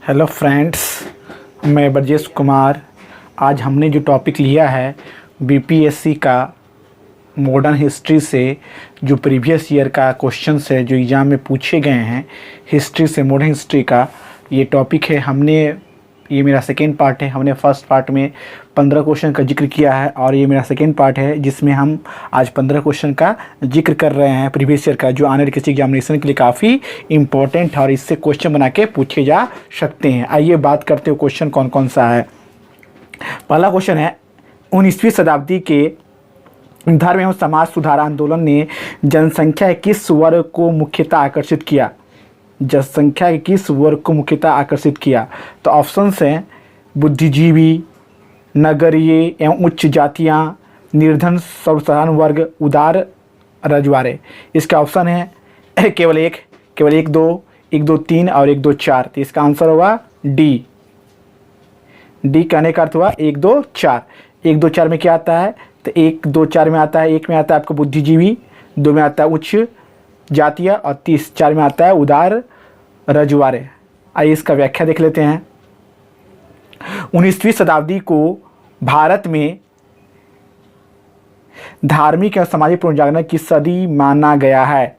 Hello friends, मैं ब्रजेश कुमार। आज हमने जो टॉपिक लिया है बीपीएससी का मॉडर्न हिस्ट्री से जो प्रीवियस ईयर का क्वेश्चंस है जो एग्ज़ाम में पूछे गए हैं हिस्ट्री से, मॉडर्न हिस्ट्री का ये टॉपिक है। ये मेरा सेकेंड पार्ट है। हमने फर्स्ट पार्ट में 15 क्वेश्चन का जिक्र किया है और ये मेरा सेकेंड पार्ट है जिसमें हम आज 15 क्वेश्चन का जिक्र कर रहे हैं प्रीवियस ईयर का, जो आने वाले किसी एग्जामिनेशन के लिए काफ़ी इंपॉर्टेंट है और इससे क्वेश्चन बना के पूछे जा सकते हैं। आइए बात करते हो क्वेश्चन कौन कौन सा है। पहला क्वेश्चन है, 19वीं शताब्दी के धर्म एवं समाज सुधार आंदोलन ने जनसंख्या के किस वर्ग को मुख्यतः आकर्षित किया? जनसंख्या के किस वर्ग को मुख्यतः आकर्षित किया? तो ऑप्शंस हैं बुद्धिजीवी, नगरीय एवं उच्च जातियाँ, निर्धन सर्वसाधारण वर्ग, उदार रजवाड़े। इसका ऑप्शन है केवल एक दो तीन और 1 2 4। तो इसका आंसर होगा डी। कहने का अर्थ हुआ 1 2 4। 1 2 4 में क्या आता है? तो 1 2 4 में आता है, 1 में आता है आपको बुद्धिजीवी, 2 में आता है उच्च जातीय और 4 में आता है उदार रजवाड़े। आइए इसका व्याख्या देख लेते हैं। 19वीं शताब्दी को भारत में धार्मिक और सामाजिक पुनर्जागरण की सदी माना गया है।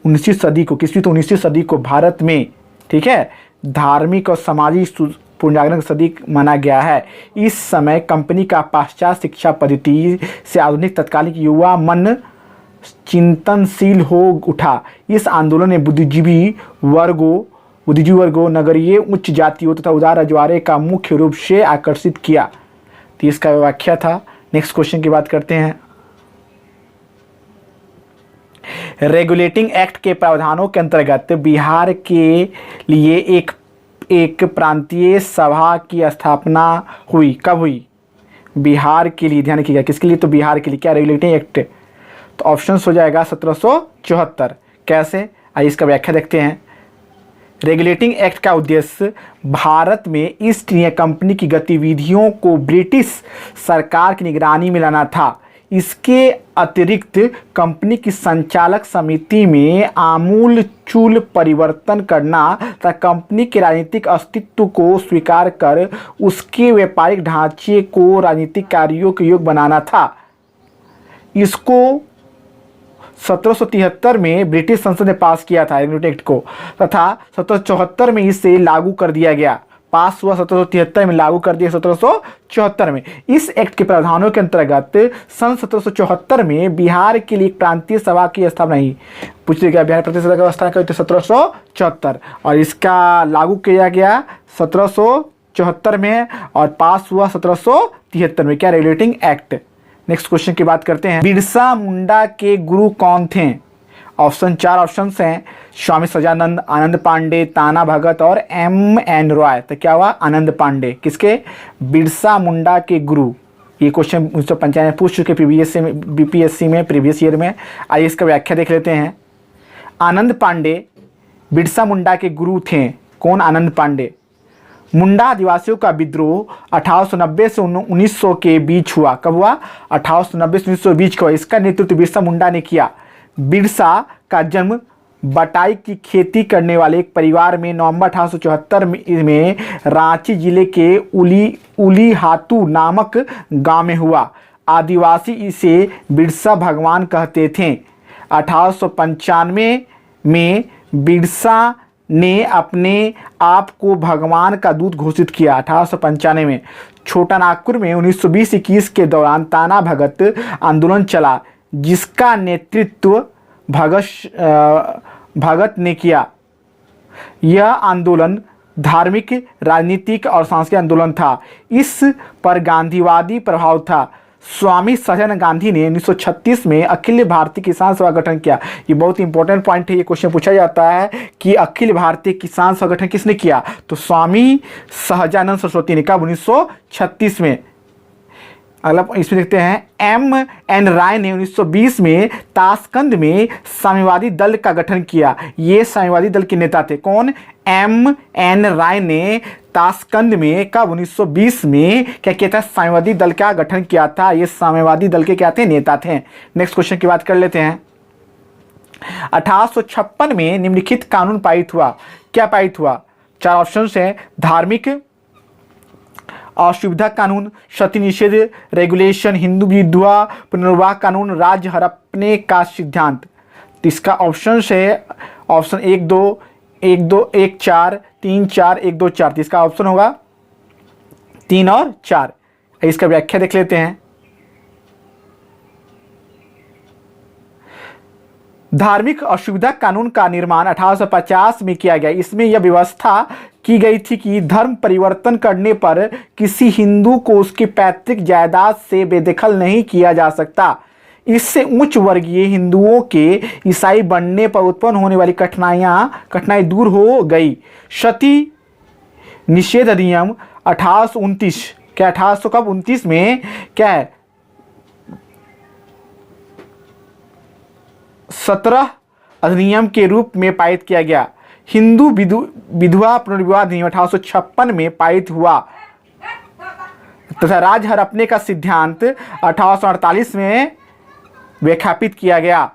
19वीं सदी को, किसवीं? तो 19वीं सदी को भारत में, ठीक है, धार्मिक और सामाजिक पुनर्जागरण की सदी माना गया है। इस समय कंपनी का पाश्चात्य शिक्षा पद्धति से आधुनिक तत्कालिक युवा मन चिंतनशील हो उठा। इस आंदोलन ने बुद्धिजीवी वर्गों, नगरीय उच्च जातियों तथा उदार रजवाड़े का मुख्य रूप से आकर्षित किया। तो इसका व्याख्या था। नेक्स्ट क्वेश्चन की बात करते हैं। रेगुलेटिंग एक्ट के प्रावधानों के अंतर्गत बिहार के लिए एक प्रांतीय सभा की स्थापना हुई। कब हुई? बिहार के लिए, ध्यान रखिएगा, किसके लिए? तो बिहार के लिए। क्या रेगुलेटिंग एक्ट? तो ऑप्शन हो जाएगा 1774। कैसे? आइए इसका व्याख्या देखते हैं। रेगुलेटिंग एक्ट का उद्देश्य भारत में ईस्ट इंडिया कंपनी की गतिविधियों को ब्रिटिश सरकार की निगरानी में लाना था। इसके अतिरिक्त कंपनी की संचालक समिति में आमूल-चूल परिवर्तन करना तथा कंपनी के राजनीतिक अस्तित्व को स्वीकार कर उसके व्यापारिक ढांचे को राजनीतिक कार्यों के योग्य बनाना था। इसको 1773 में ब्रिटिश संसद ने पास किया था रेगुलेटिंग एक्ट को, तथा 1774 में इसे लागू कर दिया गया। पास हुआ 1773 में, लागू कर दिया 1774 में। इस एक्ट के प्रावधानों के अंतर्गत सन 1774 में बिहार के लिए एक प्रांतीय सभा की स्थापना हुई। पूछ लिया बिहार प्रांतीय सभा की स्थापना करी तो 1774, और इसका लागू किया गया 1774 में और पास हुआ 1773 में। क्या? Regulating act. नेक्स्ट क्वेश्चन की बात करते हैं। बिरसा मुंडा के गुरु कौन थे? ऑप्शन 4 ऑप्शंस हैं, स्वामी सजानंद, आनंद पांडे, ताना भगत और M.N. रॉय। तो क्या हुआ? आनंद पांडे। किसके? बिरसा मुंडा के गुरु। ये क्वेश्चन 1995 में पूछ चुके बीपीएससी में प्रीवियस ईयर में। आइए इसका व्याख्या देख लेते हैं। आनंद पांडे बिरसा मुंडा के गुरु थे। कौन? आनंद पांडे। मुंडा आदिवासियों का विद्रोह 1890 से 1900 के बीच हुआ। कब हुआ? 1890 से 1900 के बीच का। इसका नेतृत्व बिरसा मुंडा ने किया। बिरसा का जन्म बटाई की खेती करने वाले एक परिवार में नवंबर 1874 में रांची जिले के उलीहातू नामक गांव में हुआ। आदिवासी इसे बिरसा भगवान कहते थे। 1895 में बिरसा ने अपने आप को भगवान का दूत घोषित किया। 1895 में छोटा नागपुर में 1920-21 के दौरान ताना भगत आंदोलन चला, जिसका नेतृत्व भगत ने किया। यह आंदोलन धार्मिक, राजनीतिक और सांस्कृतिक आंदोलन था। इस पर गांधीवादी प्रभाव था। स्वामी सजानंद गांधी ने 1936 में अखिल भारतीय किसान सभा गठन किया। ये बहुत इंपॉर्टेंट पॉइंट है। ये क्वेश्चन पूछा जाता है कि अखिल भारतीय किसान सभा गठन किसने किया? तो स्वामी सहजानंद सरस्वती ने। कब? 1936 में। अगला इसमें देखते हैं। M.N. राय ने 1920 में ताशकंद में साम्यवादी दल का गठन किया। ये साम्यवादी दल के नेता थे। कौन? M.N. राय ने ताशकंद में कब? 1920 में क्या किया था? साम्यवादी दल का गठन किया था। ये साम्यवादी दल के क्या थे? नेता थे। नेक्स्ट क्वेश्चन की बात कर लेते हैं। 1856 में निम्नलिखित कानून पारित हुआ। क्या पारित हुआ? चार ऑप्शन हैं धार्मिक असुविधा कानून, सती निषेध रेगुलेशन, हिंदू विधवा पुनर्विवाह कानून, राज्य हड़पने का सिद्धांत। तो इसका ऑप्शन है ऑप्शन 1 2 1 2 1 4 3 4 1 2 4। तो इसका ऑप्शन होगा 3 और 4। इसका व्याख्या देख लेते हैं। धार्मिक असुविधा कानून का निर्माण 1850 में किया गया। इसमें यह व्यवस्था की गई थी कि धर्म परिवर्तन करने पर किसी हिंदू को उसकी पैतृक जायदाद से बेदखल नहीं किया जा सकता। इससे उच्च वर्गीय हिंदुओं के ईसाई बनने पर उत्पन्न होने वाली कठिनाई दूर हो गई। सती निषेध अधिनियम 1829 क्या 1829 में क्या है 17 अधिनियम के रूप में पारित किया गया। हिंदू विधवा पुनर्विवाह अधिनियम 1856 में पारित हुआ तथा राज्य हड़पने का सिद्धांत 1848 में विख्यापित किया गया।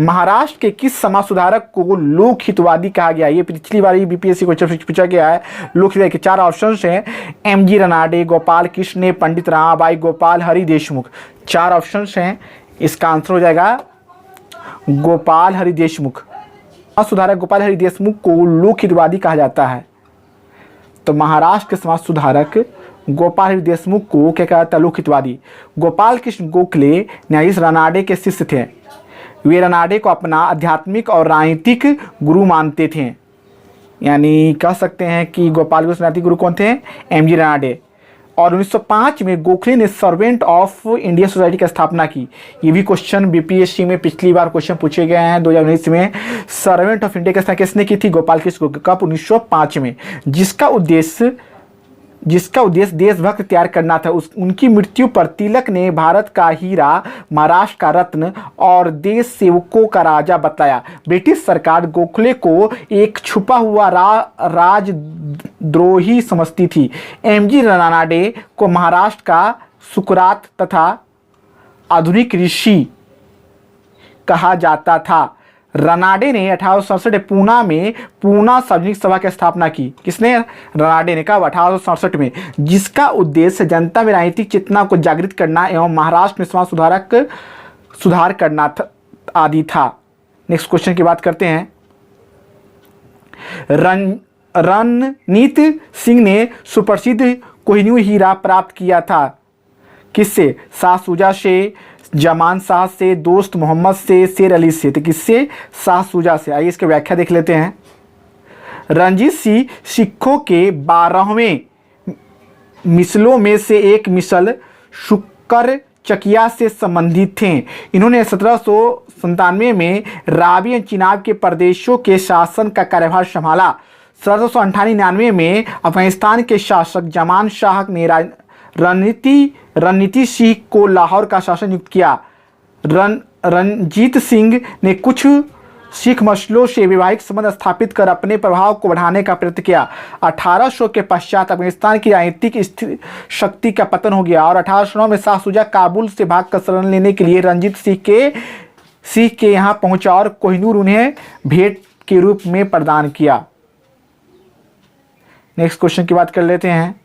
महाराष्ट्र के किस समाज सुधारक को लोक हितवादी कहा गया? ये पिछली बार बीपीएससी क्वेश्चन पूछा गया है। लोक हितवादी के चार ऑप्शन हैं एमजी रनाडे, गोपाल कृष्ण पंडित रमाबाई, गोपाल हरि देशमुख। चार ऑप्शन हैं, इसका आंसर हो जाएगा गोपाल हरि देशमुख। समाज सुधारक गोपाल हरि देशमुख को लोक हितवादी कहा जाता है। तो महाराष्ट्र के समाज सुधारक गोपाल हरि देशमुख को क्या कहा जाता है? लोक हितवादी। गोपाल कृष्ण गोखले न्यायाधीश रनाडे के शिष्य थे। वे रनाडे को अपना आध्यात्मिक और राजनीतिक गुरु मानते थे। यानी कह सकते हैं कि गोपाल कृष्ण राजनीतिक गुरु कौन थे? एमजी रनाडे। और 1905 में गोखले ने सर्वेंट ऑफ इंडिया सोसाइटी की स्थापना की। ये भी क्वेश्चन बीपीएससी में पिछली बार क्वेश्चन पूछे गए हैं 2019 में। सर्वेंट ऑफ इंडिया की स्थापना किसने की थी? गोपाल कृष्ण गोखले। कब? 1905 में। जिसका उद्देश्य देशभक्त तैयार करना था। उनकी मृत्यु पर तिलक ने भारत का हीरा, महाराष्ट्र का रत्न और देश सेवकों का राजा बताया। ब्रिटिश सरकार गोखले को एक छुपा हुआ राजद्रोही समझती थी। एमजी रनाडे को महाराष्ट्र का सुकरात तथा आधुनिक ऋषि कहा जाता था। रनाडे ने 1867 पूना में पूना सार्वजनिक सभा की स्थापना की। किसने? रनाडे ने। कहा 1867 में। जिसका उद्देश्य जनता में राजनीतिक चेतना को जागृत करना एवं महाराष्ट्र में समाज सुधार करना आदि था। नेक्स्ट क्वेश्चन की बात करते हैं। रणनीत सिंह ने सुप्रसिद्ध कोहिनूर हीरा प्राप्त किया था। किससे? शाह शुजा से, जमान शाह से, दोस्त मोहम्मद से, शेर अली से। तो किससे? शाह शुजा से। आइए इसकी व्याख्या देख लेते हैं। रणजीत सिंह सिखों के 12वें मिसलों में से एक मिसल शुक्र चकिया से संबंधित थे। इन्होंने 1797 में रावी चिनाब के प्रदेशों के शासन का कार्यभार संभाला। 1798 में अफगानिस्तान के शासक जमान शाह ने रणनीति सिंह को लाहौर का शासन नियुक्त किया। रणजीत सिंह ने कुछ सिख मसलों से वैवाहिक संबंध स्थापित कर अपने प्रभाव को बढ़ाने का प्रयत्न किया। 1800 के पश्चात अफगानिस्तान की राजनीतिक शक्ति का पतन हो गया और 1809 में शाह शुजा काबुल से भागकर शरण लेने के लिए रणजीत सिंह के यहाँ पहुंचा और कोहिनूर उन्हें भेंट के रूप में प्रदान किया। नेक्स्ट क्वेश्चन की बात कर लेते हैं।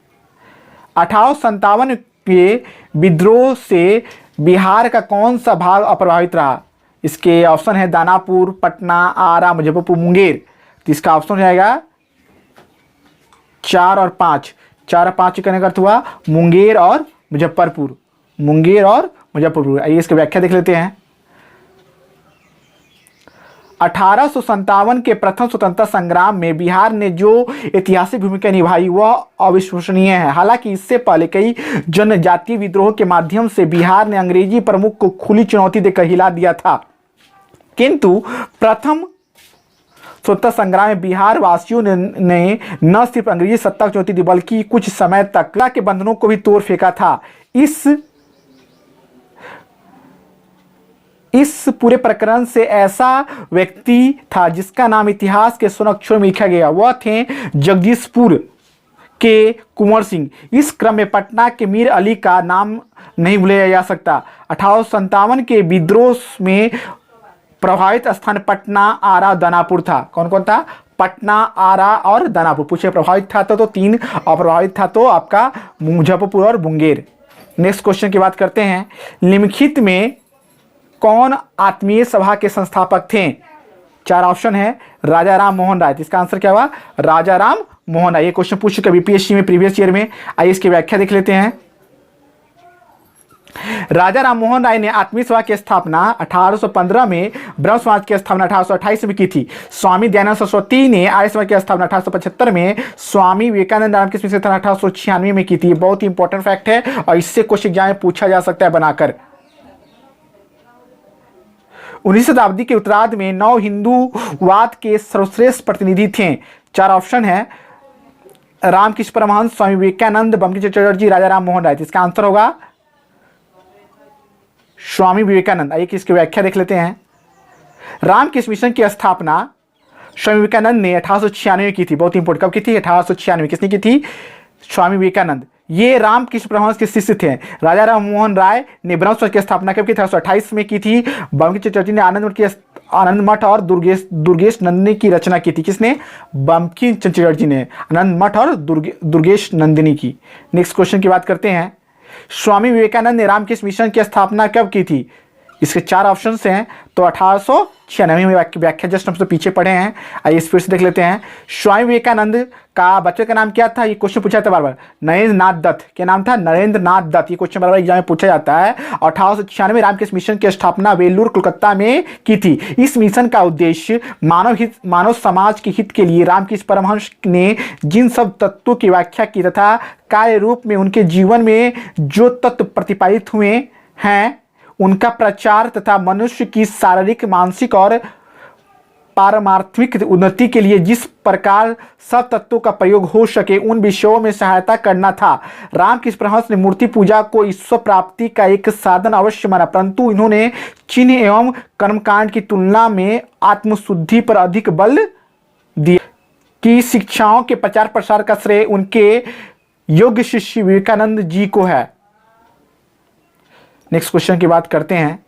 1857 के विद्रोह से बिहार का कौन सा भाग अप्रभावित रहा? इसके ऑप्शन है दानापुर, पटना, आरा, मुजफ्फरपुर, मुंगेर। तो इसका ऑप्शन हो जाएगा 4 और 5। 4 और 5 करने का अर्थ हुआ मुंगेर और मुजफ्फरपुर। मुंगेर और मुजफ्फरपुर। आइए इसकी व्याख्या देख लेते हैं। 1857 के प्रथम स्वतंत्रता संग्राम में बिहार ने जो ऐतिहासिक भूमिका निभाई वह अविश्वसनीय है। हालांकि इससे पहले कई जनजातीय विद्रोह के माध्यम से बिहार ने अंग्रेजी प्रमुख को खुली चुनौती देकर हिला दिया था, किंतु प्रथम स्वतंत्रता संग्राम में बिहार वासियों ने न सिर्फ अंग्रेजी सत्ता को चुनौती दी बल्कि कुछ समय तक के बंधनों को भी तोड़ फेंका था। इस पूरे प्रकरण से ऐसा व्यक्ति था जिसका नाम इतिहास के स्वर्ण अक्षरों में लिखा गया। वह थे जगदीशपुर के कुंवर सिंह। इस क्रम में पटना के मीर अली का नाम नहीं भूला जा सकता। 1857 के विद्रोह में प्रभावित स्थान पटना, आरा, दानापुर था। कौन कौन था? पटना, आरा और दानापुर। पूछे प्रभावित था तो 3, और प्रभावित था तो आपका मुजफ्फरपुर और मुंगेर। नेक्स्ट क्वेश्चन की बात करते हैं। निम्नलिखित में कौन आत्मीय सभा के संस्थापक थे? 4 ऑप्शन है। राजा राम मोहन राय। इसका आंसर क्या हुआ? राजा राम मोहन राय। ये क्वेश्चन पूछ चुका बीपीएससी में प्रीवियस ईयर में। आइए इसकी व्याख्या देख लेते हैं। राजा राम मोहन राय ने आत्मीय सभा की स्थापना 1815 में, ब्रह्म समाज की स्थापना 1828 में की थी। स्वामी दयानंद सरस्वती ने आर्य समाज की स्थापना 1875 में, स्वामी विवेकानंद रामकृष्ण मिशन 1896 में की थी। बहुत ही इंपॉर्टेंट फैक्ट है और इससे क्वेश्चन एग्जाम में पूछा जा सकता है बनाकर। 19वीं शताब्दी के उत्तरार्ध में नव हिंदूवाद के सर्वश्रेष्ठ प्रतिनिधि थे। 4 ऑप्शन है। रामकृष्ण परमहंस, स्वामी विवेकानंद, बंकिम चंद्र चटर्जी, राजा राम मोहन राय। इसका आंसर होगा स्वामी विवेकानंद। आइए इसकी व्याख्या देख लेते हैं। रामकृष्ण मिशन की स्थापना स्वामी विवेकानंद ने 1896 में की थी। बहुत इंपॉर्टेंट। कब की थी? 1896 में। किसने की थी? स्वामी विवेकानंद। ये रामकृष्ण परमहंस के शिष्य थे। राजा राम मोहन राय ने ब्रह्म समाज की स्थापना कब की थी? 1828 में की थी। बंकिम चंद्र चटर्जी ने आनंद मठ और दुर्गेश नंदिनी की रचना की थी। किसने? बंकिम चंद्र चटर्जी ने आनंद मठ और दुर्गेश नंदिनी की। नेक्स्ट क्वेश्चन की बात करते हैं। स्वामी विवेकानंद ने रामकृष्ण मिशन की स्थापना कब की थी? इसके 4 ऑप्शन हैं। तो 1896 में। व्याख्या जस्ट हमसे पीछे पढ़े हैं। आइए इस फिर से देख लेते हैं। स्वामी विवेकानंद का बच्चे का नाम क्या था? ये क्वेश्चन पूछा जाता है बार बार। नरेंद्र नाथ दत्त। क्या नाम था? नरेंद्र नाथ दत्त। ये क्वेश्चन बार बार एग्जाम में पूछा जाता है। 1896 में रामकृष्ण मिशन की स्थापना वेल्लूर, कोलकाता में की थी। इस मिशन का उद्देश्य मानव समाज के हित के लिए रामकृष्ण परमहंस ने जिन सब तत्वों की व्याख्या की तथा कार्य रूप में उनके जीवन में जो तत्व प्रतिपादित हुए हैं उनका प्रचार तथा मनुष्य की शारीरिक, मानसिक और पारमार्थिक उन्नति के लिए जिस प्रकार सब तत्वों का प्रयोग हो सके उन विषयों में सहायता करना था। रामकृष्ण परमहंस ने मूर्ति पूजा को ईश्वर प्राप्ति का एक साधन अवश्य माना, परंतु इन्होंने चिन्ह एवं कर्मकांड की तुलना में आत्मशुद्धि पर अधिक बल दिया। कि शिक्षाओं के प्रचार प्रसार का श्रेय उनके योग्य शिष्य विवेकानंद जी को है। नेक्स्ट क्वेश्चन की बात करते हैं।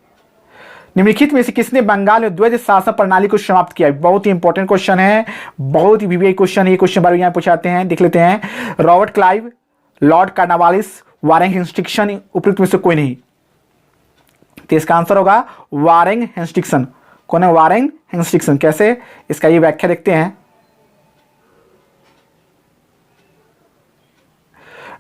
निम्नलिखित में से किसने बंगाल में द्वैध शासन प्रणाली को समाप्त किया? बहुत ही इंपॉर्टेंट क्वेश्चन है, बहुत ही वीवीआई क्वेश्चन है। ये क्वेश्चन बार यहां पूछाते हैं, देख लेते हैं। Robert Clive, Lord Cornwallis, Warren Hastings, उपयुक्त में से कोई नहीं। तो इसका आंसर होगा वारेंग हेस्टिंग्स। कौन है वारेंग हेस्टिंग्स? कैसे? इसका ये व्याख्या देखते हैं।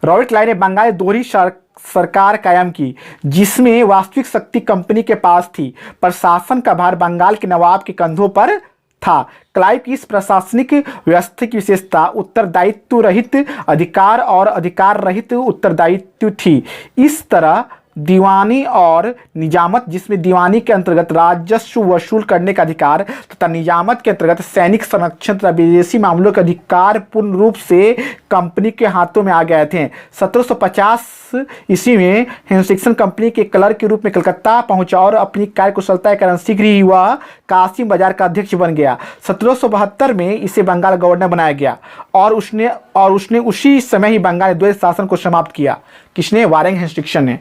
रॉबर्ट क्लाइव ने बंगाल दोहरी सरकार कायम की जिसमें वास्तविक शक्ति कंपनी के पास थी। प्रशासन का भार बंगाल के नवाब के कंधों पर था। क्लाइव की इस प्रशासनिक व्यवस्था की विशेषता उत्तरदायित्व रहित अधिकार और अधिकार रहित उत्तरदायित्व थी। इस तरह दीवानी और निजामत, जिसमें दीवानी के अंतर्गत राजस्व वसूल करने का अधिकार तथा निजामत के अंतर्गत सैनिक संरक्षण तथा विदेशी मामलों के अधिकार पूर्ण रूप से कंपनी के हाथों में आ गए थे। 1750 ईस्वी में हेस्टिंग्स कंपनी के क्लर्क के रूप में कलकत्ता पहुंचा और अपनी कार्यकुशलता के कारण शीघ्र ही वह कासिम बाजार का अध्यक्ष बन गया। 1772 में इसे बंगाल गवर्नर बनाया गया और उसने उसी समय ही बंगाल द्वैध शासन को समाप्त किया। किसने? वारेंग हेस्टिंग्स ने।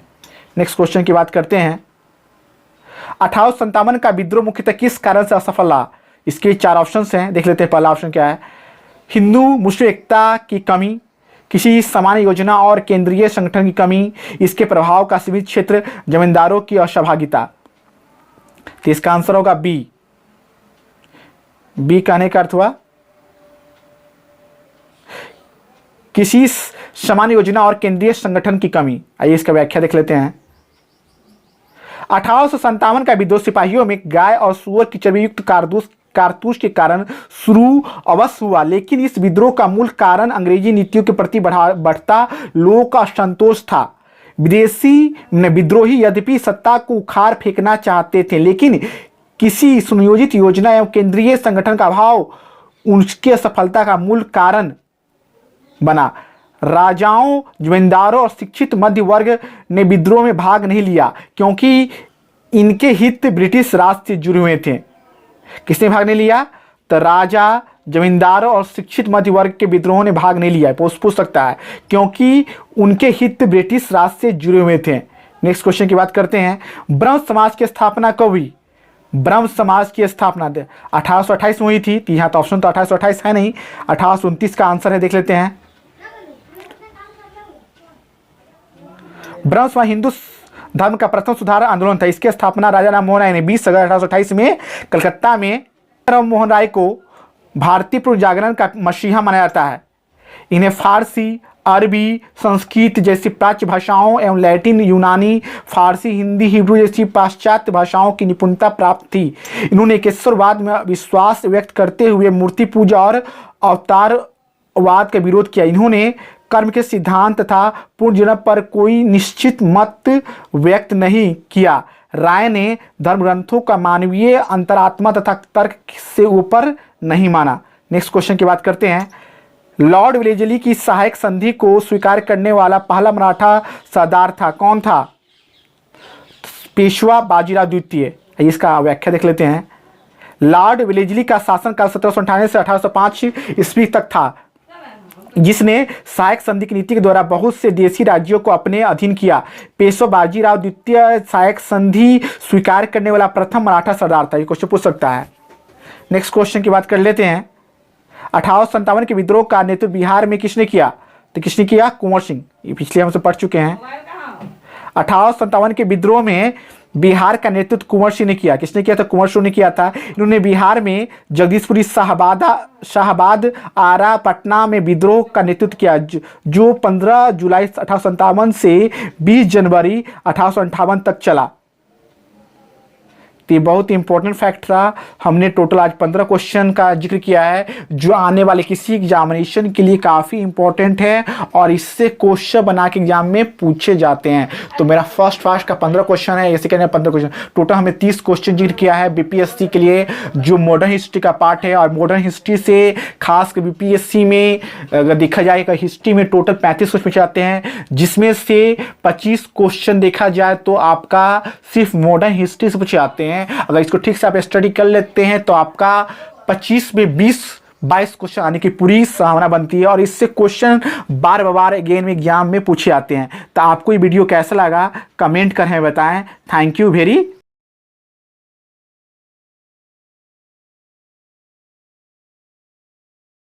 नेक्स्ट क्वेश्चन की बात करते हैं। 1857 का विद्रोह मुख्यतः किस कारण से असफल रहा? इसके 4 ऑप्शन हैं, देख लेते हैं। पहला ऑप्शन क्या है? हिंदू मुस्लिम एकता की कमी, किसी समान योजना और केंद्रीय संगठन की कमी, इसके प्रभाव का सीमित क्षेत्र, जमींदारों की असहभागिता। तो इसका आंसर होगा बी। बी कहने का अर्थ हुआ किसी समान योजना और केंद्रीय संगठन की कमी। आइए इसका व्याख्या देख लेते हैं। 1857 का विद्रोह सिपाहियों में गाय और सुअर की चर्बी युक्त कारतूस के कारण शुरू अवश्य हुआ, लेकिन इस विद्रोह का मूल कारण अंग्रेजी नीतियों के प्रति बढ़ता लोगों का असंतोष था। विदेशी विद्रोही यद्यपि सत्ता को उखाड़ फेंकना चाहते थे, लेकिन किसी सुनियोजित योजना एवं केंद्रीय संगठन का अभाव उनकी असफलता का मूल कारण बना। राजाओं, जमींदारों और शिक्षित मध्य वर्ग ने विद्रोह में भाग नहीं लिया क्योंकि इनके हित ब्रिटिश राज से जुड़े हुए थे। किसने भाग नहीं लिया? तो राजा, जमींदारों और शिक्षित मध्य वर्ग के विद्रोह ने भाग नहीं लिया। पूछ सकता है क्योंकि उनके हित ब्रिटिश राज से जुड़े हुए थे। नेक्स्ट क्वेश्चन की बात करते हैं। ब्रह्म समाज की स्थापना कब हुई? ब्रह्म समाज की स्थापना 1828 में हुई थी। यहाँ तो ऑप्शन तो 1828 है नहीं, 1829 का आंसर है, देख लेते हैं। ब्रह्म समाज हिंदू धर्म का प्रथम सुधार आंदोलन था। इसकी स्थापना राजा राम मोहन राय ने 20 अगस्त 1828 में कलकत्ता में। राम मोहन राय को भारतीय पुनर्जागरण का मसीहा माना जाता है। इन्हें फारसी, अरबी, संस्कृत जैसी प्राच्य भाषाओं एवं लैटिन, यूनानी, फारसी, हिंदी, हिब्रू जैसी पाश्चात्य भाषाओं की निपुणता प्राप्त थी। इन्होंने ईश्वरवाद में विश्वास व्यक्त करते हुए मूर्ति पूजा और अवतारवाद का विरोध किया। इन्होंने कर्म के सिद्धांत तथा पुनर्जन्म पर कोई निश्चित मत व्यक्त नहीं किया। राय ने धर्म ग्रंथों का मानवीय अंतरात्मा तथा तर्क से ऊपर नहीं माना। नेक्स्ट क्वेश्चन की बात करते हैं। लॉर्ड वेलेस्ली की सहायक संधि को स्वीकार करने वाला पहला मराठा सरदार था, कौन था? पेशवा बाजीराव द्वितीय। इसका व्याख्या देख लेते हैं। लॉर्ड वेलेस्ली का शासनकाल 1798 से 1805 ईस्वी तक था, जिसने सहायक संधि की नीति के द्वारा बहुत से देशी राज्यों को अपने अधीन किया। पेशवा बाजीराव द्वितीय सहायक संधि स्वीकार करने वाला प्रथम मराठा सरदार था। ये क्वेश्चन पूछ सकता है। नेक्स्ट क्वेश्चन की बात कर लेते हैं। 1857 के विद्रोह का नेतृत्व बिहार में किसने किया? तो किसने किया? कुंवर सिंह। ये पिछले हमसे पढ़ चुके हैं। 1857 के विद्रोह में बिहार का नेतृत्व कुंवर सिंह ने किया। किसने किया था? कुंवर सिंह ने किया था। इन्होंने बिहार में जगदीशपुरी, शाहबाद, आरा, पटना में विद्रोह का नेतृत्व किया, जो 15 जुलाई 1857 से 20 जनवरी 1858 तक चला। तो ये बहुत इंपॉर्टेंट फैक्ट था। हमने टोटल आज 15 क्वेश्चन का जिक्र किया है, जो आने वाले किसी एग्जामिनेशन के लिए काफ़ी इंपॉर्टेंट है और इससे क्वेश्चन बना के एग्जाम में पूछे जाते हैं। तो मेरा फर्स्ट का 15 क्वेश्चन है, ऐसे कहने 15 क्वेश्चन। टोटल हमें 30 क्वेश्चन जिक्र किया है बीपीएससी के लिए, जो मॉडर्न हिस्ट्री का पार्ट है। और मॉडर्न हिस्ट्री से खास कर बीपीएससी में अगर देखा जाएगा, हिस्ट्री में टोटल 35 क्वेश्चन पूछे जाते हैं, जिसमें से 25 क्वेश्चन देखा जाए तो आपका सिर्फ मॉडर्न हिस्ट्री से पूछे जाते हैं। अगर इसको ठीक से आप स्टडी कर लेते हैं तो आपका 25 में 20-22 क्वेश्चन आने की पूरी संभावना बनती है। और इससे क्वेश्चन बार बार अगेन में एग्जाम में पूछे जाते हैं। तो आपको ये वीडियो कैसा लगा कमेंट करें, बताएं। Thank you very